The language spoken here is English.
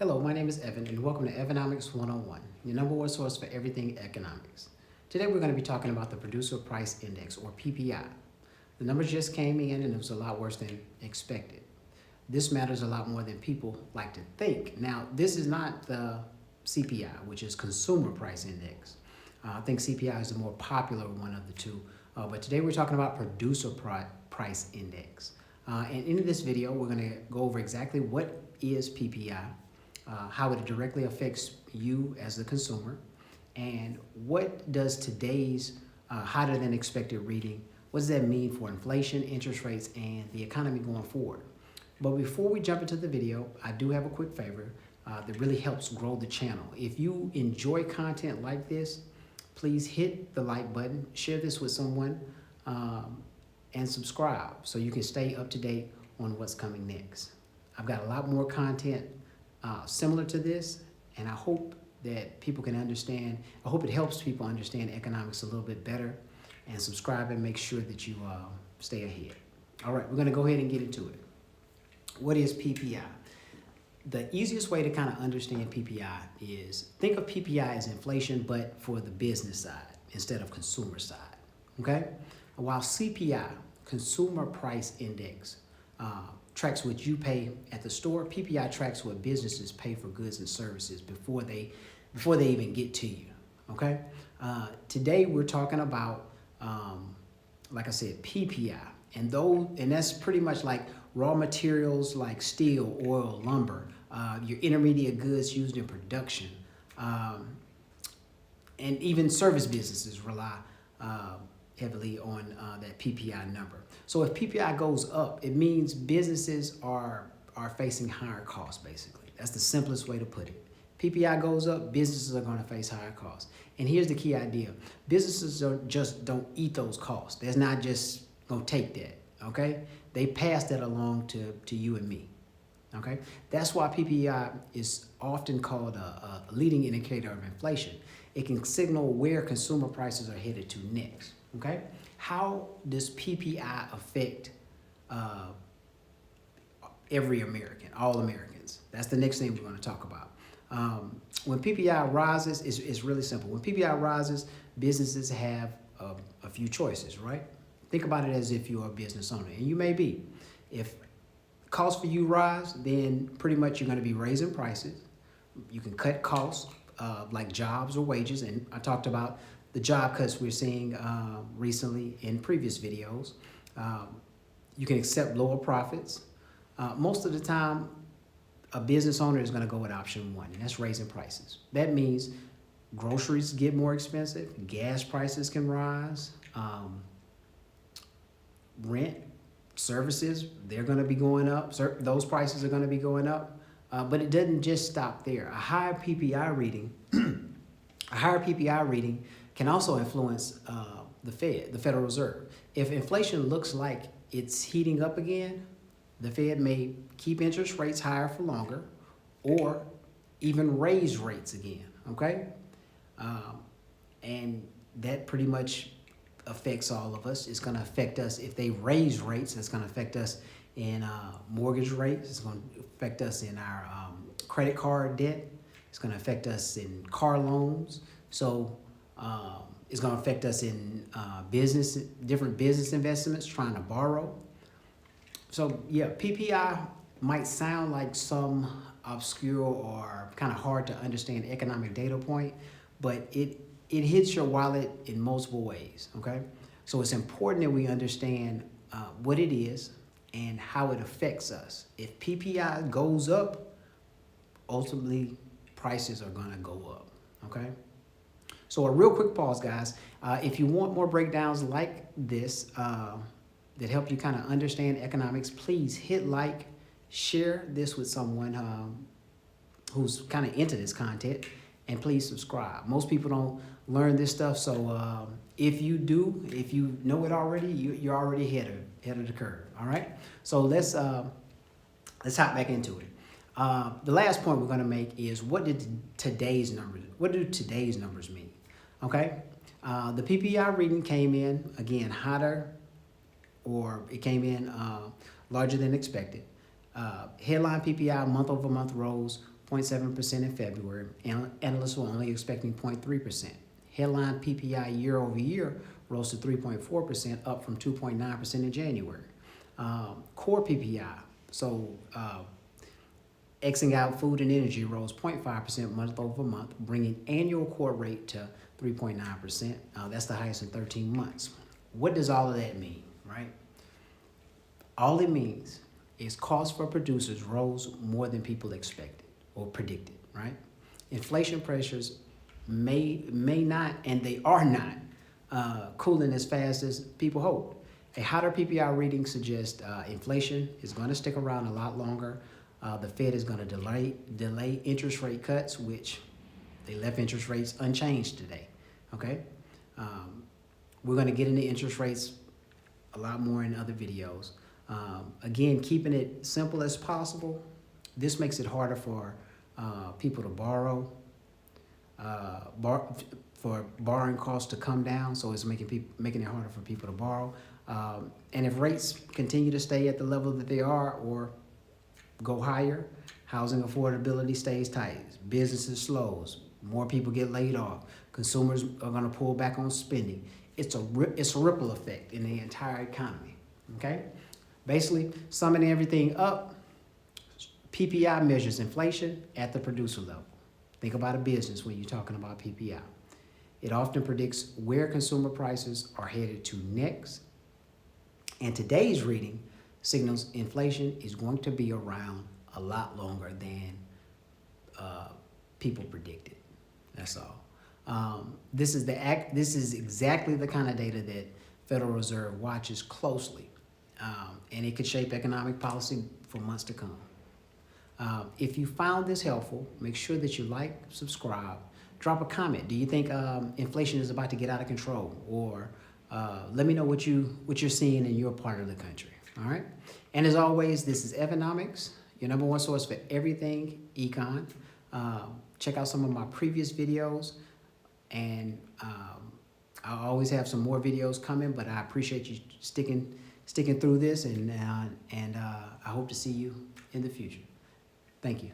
Hello, my name is Evan, and welcome to Evanomics 101, your number one source for everything economics. Today we're going to be talking about the Producer Price Index, or PPI. The numbers just came in, and it was a lot worse than expected. This matters a lot more than people like to think. Now, this is not the CPI, which is Consumer Price Index. I think CPI is the more popular one of the two, but today we're talking about Producer Price Index. And in this video, we're going to go over exactly what is PPI, how it directly affects you as the consumer, and what does today's hotter than expected reading, what does that mean for inflation, interest rates, and the economy going forward. But before we jump into the video, I do have a quick favor that really helps grow the channel. If you enjoy content like this, please hit the like button, share this with someone, and subscribe so you can stay up to date on what's coming next. I've got a lot more content similar to this, and I hope that people can understand. I hope it helps people understand economics a little bit better, and subscribe and make sure that you stay ahead. All right, we're going to go ahead and get into it. What is PPI? The easiest way to kind of understand PPI is think of PPI as inflation, but for the business side instead of consumer side. Okay? While CPI, Consumer Price Index, tracks what you pay at the store, PPI tracks what businesses pay for goods and services before they even get to you. Okay? Today we're talking about, like I said, PPI, and that's pretty much like raw materials like steel, oil, lumber, your intermediate goods used in production, and even service businesses rely heavily on that PPI number. So if PPI goes up, it means businesses are facing higher costs, basically. That's the simplest way to put it. PPI goes up, businesses are going to face higher costs. And here's the key idea. Businesses don't eat those costs. They're not just going to take that, okay? They pass that along to you and me, okay? That's why PPI is often called a leading indicator of inflation. It can signal where consumer prices are headed to next. Okay, how does PPI affect every American, all Americans? That's the next thing we're going to talk about. When PPI rises, it's really simple. When PPI rises, businesses have a few choices, right? Think about it as if you're a business owner, and you may be. If costs for you rise, then pretty much you're going to be raising prices. You can cut costs like jobs or wages, and I talked about the job cuts we're seeing recently in previous videos. You can accept lower profits. Most of the time, a business owner is going to go with option one, and that's raising prices. That means groceries get more expensive, gas prices can rise, rent, services, they're going to be going up. Those prices are going to be going up. But it doesn't just stop there. A higher PPI reading can also influence the Federal Reserve. If inflation looks like it's heating up again, the Fed may keep interest rates higher for longer or even raise rates again, okay? And that pretty much affects all of us. It's going to affect us if they raise rates. It's going to affect us in mortgage rates. It's going to affect us in our credit card debt. It's going to affect us in car loans. So it's going to affect us in different business investments, trying to borrow. So yeah, PPI might sound like some obscure or kind of hard to understand economic data point, but it hits your wallet in multiple ways, okay? So it's important that we understand what it is and how it affects us. If PPI goes up, ultimately prices are going to go up, okay? So a real quick pause, guys. If you want more breakdowns like this that help you kind of understand economics, please hit like, share this with someone who's kind of into this content, and please subscribe. Most people don't learn this stuff, so if you do, if you know it already, you're already ahead of the curve. All right. So let's hop back into it. The last point we're going to make is what do today's numbers mean? Okay. The PPI reading came in again hotter, or it came in larger than expected. Headline PPI month over month rose 0.7% in February. Analysts were only expecting 0.3%. Headline PPI year over year rose to 3.4%, up from 2.9% in January. Core PPI, so Xing out food and energy, rose 0.5% month over month, bringing annual core rate to 3.9%. That's the highest in 13 months. What does all of that mean, right? All it means is costs for producers rose more than people expected or predicted, right? Inflation pressures may not, and they are not, cooling as fast as people hope. A hotter PPI reading suggests inflation is going to stick around a lot longer. The Fed is going to delay interest rate cuts, which they left interest rates unchanged today, okay? We're going to get into interest rates a lot more in other videos. Again, keeping it simple as possible. This makes it harder for people to borrow, for borrowing costs to come down, so it's making it harder for people to borrow. And if rates continue to stay at the level that they are or go higher, housing affordability stays tight, businesses slows, more people get laid off, consumers are going to pull back on spending. It's a ripple effect in the entire economy, okay? Basically, summing everything up, PPI measures inflation at the producer level. Think about a business when you're talking about PPI. It often predicts where consumer prices are headed to next. And today's reading signals inflation is going to be around a lot longer than people predicted. That's all. This is exactly the kind of data that Federal Reserve watches closely, and it could shape economic policy for months to come. If you found this helpful, make sure that you like, subscribe, drop a comment. Do you think inflation is about to get out of control? Or let me know what you're seeing in your part of the country. All right. And as always, this is Evanomics, your number one source for everything econ. Check out some of my previous videos, and I'll always have some more videos coming. But I appreciate you sticking through this, and I hope to see you in the future. Thank you.